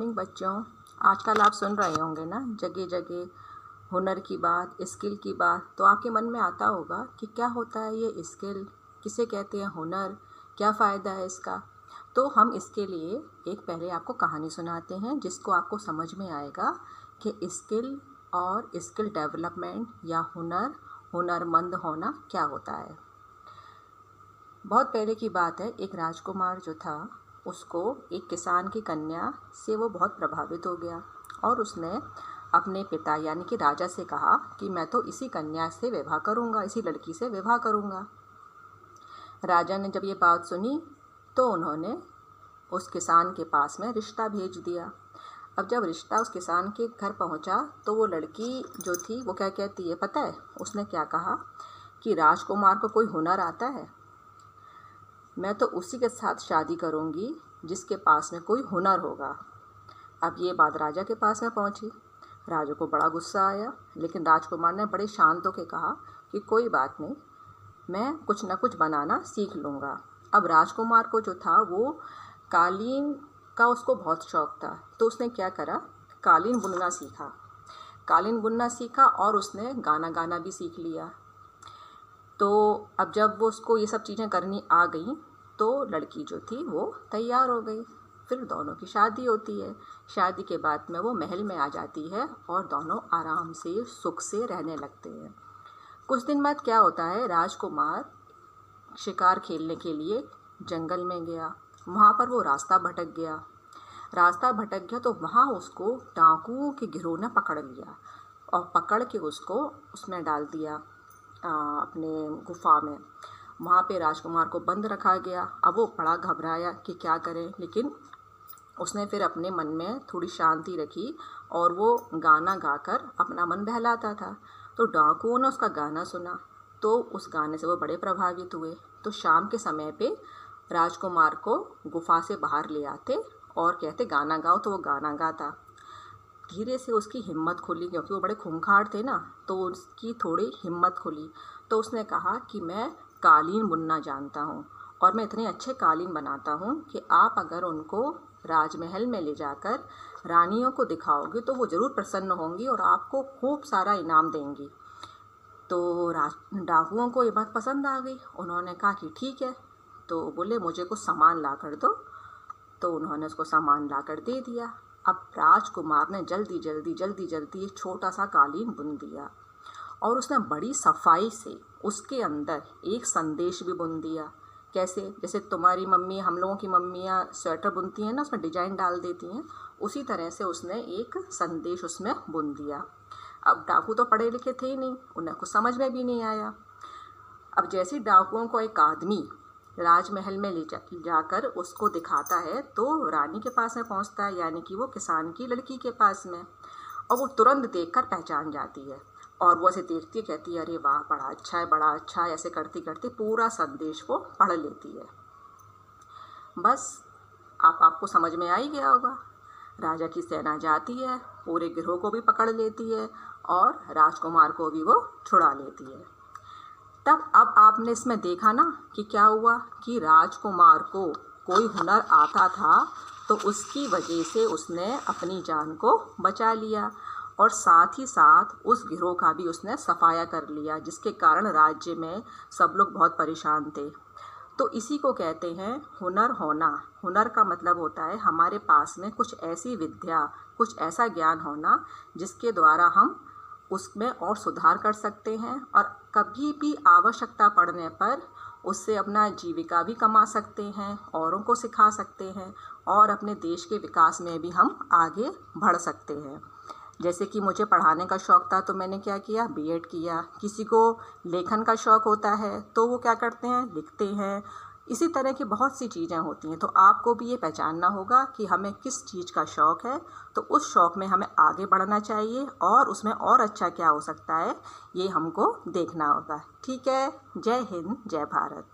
Morning बच्चों। आजकल आप सुन रहे होंगे ना जगह जगह हुनर की बात, स्किल की बात। तो आपके मन में आता होगा कि क्या होता है ये स्किल, किसे कहते हैं हुनर, क्या फ़ायदा है इसका। तो हम इसके लिए एक पहले आपको कहानी सुनाते हैं जिसको आपको समझ में आएगा कि स्किल और स्किल डेवलपमेंट या हुनरमंद होना क्या होता है। बहुत पहले की बात है, एक राजकुमार जो था उसको एक किसान की कन्या से वो बहुत प्रभावित हो गया और उसने अपने पिता यानी कि राजा से कहा कि मैं तो इसी कन्या से विवाह करूँगा, इसी लड़की से विवाह करूँगा। राजा ने जब ये बात सुनी तो उन्होंने उस किसान के पास में रिश्ता भेज दिया। अब जब रिश्ता उस किसान के घर पहुंचा तो वो लड़की जो थी वो क्या कहती है पता है? उसने क्या कहा कि राजकुमार को कोई हुनर आता है, मैं तो उसी के साथ शादी करूंगी जिसके पास में कोई हुनर होगा। अब ये बात राजा के पास में पहुंची। राजा को बड़ा गुस्सा आया, लेकिन राजकुमार ने बड़े शांत होकर कहा कि कोई बात नहीं, मैं कुछ ना कुछ बनाना सीख लूँगा। अब राजकुमार को जो था वो कालीन का उसको बहुत शौक़ था, तो उसने क्या करा, कालीन बुनना सीखा और उसने गाना गाना भी सीख लिया। तो अब जब वो उसको ये सब चीज़ें करनी आ गई तो लड़की जो थी वो तैयार हो गई। फिर दोनों की शादी होती है। शादी के बाद में वो महल में आ जाती है और दोनों आराम से सुख से रहने लगते हैं। कुछ दिन बाद क्या होता है, राजकुमार शिकार खेलने के लिए जंगल में गया। वहाँ पर वो रास्ता भटक गया तो वहाँ उसको डाकुओं के गिरोह ने पकड़ लिया और पकड़ के उसको उसमें डाल दिया अपने गुफा में। वहाँ पे राजकुमार को बंद रखा गया। अब वो बड़ा घबराया कि क्या करें, लेकिन उसने फिर अपने मन में थोड़ी शांति रखी और वो गाना गाकर अपना मन बहलाता था। तो डाकुओं ने उसका गाना सुना तो उस गाने से वो बड़े प्रभावित हुए। तो शाम के समय पे राजकुमार को गुफा से बाहर ले आते और कहते गाना गाओ, तो वो गाना गाता। धीरे से उसकी हिम्मत खुली, क्योंकि वो बड़े खूंखार थे ना, तो उसकी थोड़ी हिम्मत खुली। तो उसने कहा कि मैं कालीन बुनना जानता हूँ और मैं इतने अच्छे कालीन बनाता हूँ कि आप अगर उनको राजमहल में ले जाकर रानियों को दिखाओगे तो वो ज़रूर प्रसन्न होंगी और आपको खूब सारा इनाम देंगी। तो डाकुओं को ये बात पसंद आ गई। उन्होंने कहा कि ठीक है। तो बोले मुझे कुछ सामान ला कर दो। तो उन्होंने उसको सामान ला कर दे दिया। अब राजकुमार ने जल्दी एक छोटा सा कालीन बुन दिया और उसने बड़ी सफाई से उसके अंदर एक संदेश भी बुन दिया। कैसे? जैसे तुम्हारी मम्मी, हम लोगों की मम्मियाँ स्वेटर बुनती हैं ना, उसमें डिजाइन डाल देती हैं, उसी तरह से उसने एक संदेश उसमें बुन दिया। अब डाकू तो पढ़े लिखे थे ही नहीं, उन्हें कुछ समझ में भी नहीं आया। अब जैसे डाकुओं को एक आदमी राजमहल में ले जाकर उसको दिखाता है तो रानी के पास में पहुंचता है, यानी कि वो किसान की लड़की के पास में, और वो तुरंत देखकर पहचान जाती है और वो ऐसे देखती है, कहती है अरे वाह बड़ा अच्छा है। ऐसे करती करती पूरा संदेश वो पढ़ लेती है। बस आपको समझ में आ ही गया होगा। राजा की सेना जाती है, पूरे गिरोह को भी पकड़ लेती है और राजकुमार को भी वो छुड़ा लेती है। तब अब आपने इसमें देखा ना कि क्या हुआ कि राजकुमार को कोई हुनर आता था तो उसकी वजह से उसने अपनी जान को बचा लिया और साथ ही साथ उस गिरोह का भी उसने सफाया कर लिया, जिसके कारण राज्य में सब लोग बहुत परेशान थे। तो इसी को कहते हैं हुनर होना। हुनर का मतलब होता है हमारे पास में कुछ ऐसी विद्या, कुछ ऐसा ज्ञान होना जिसके द्वारा हम उसमें और सुधार कर सकते हैं और कभी भी आवश्यकता पड़ने पर उससे अपना जीविका भी कमा सकते हैं, औरों को सिखा सकते हैं और अपने देश के विकास में भी हम आगे बढ़ सकते हैं। जैसे कि मुझे पढ़ाने का शौक़ था तो मैंने क्या किया, बीएड किया। किसी को लेखन का शौक़ होता है तो वो क्या करते हैं, लिखते हैं। इसी तरह की बहुत सी चीज़ें होती हैं। तो आपको भी ये पहचानना होगा कि हमें किस चीज़ का शौक़ है, तो उस शौक़ में हमें आगे बढ़ना चाहिए और उसमें और अच्छा क्या हो सकता है ये हमको देखना होगा। ठीक है, जय हिंद, जय भारत।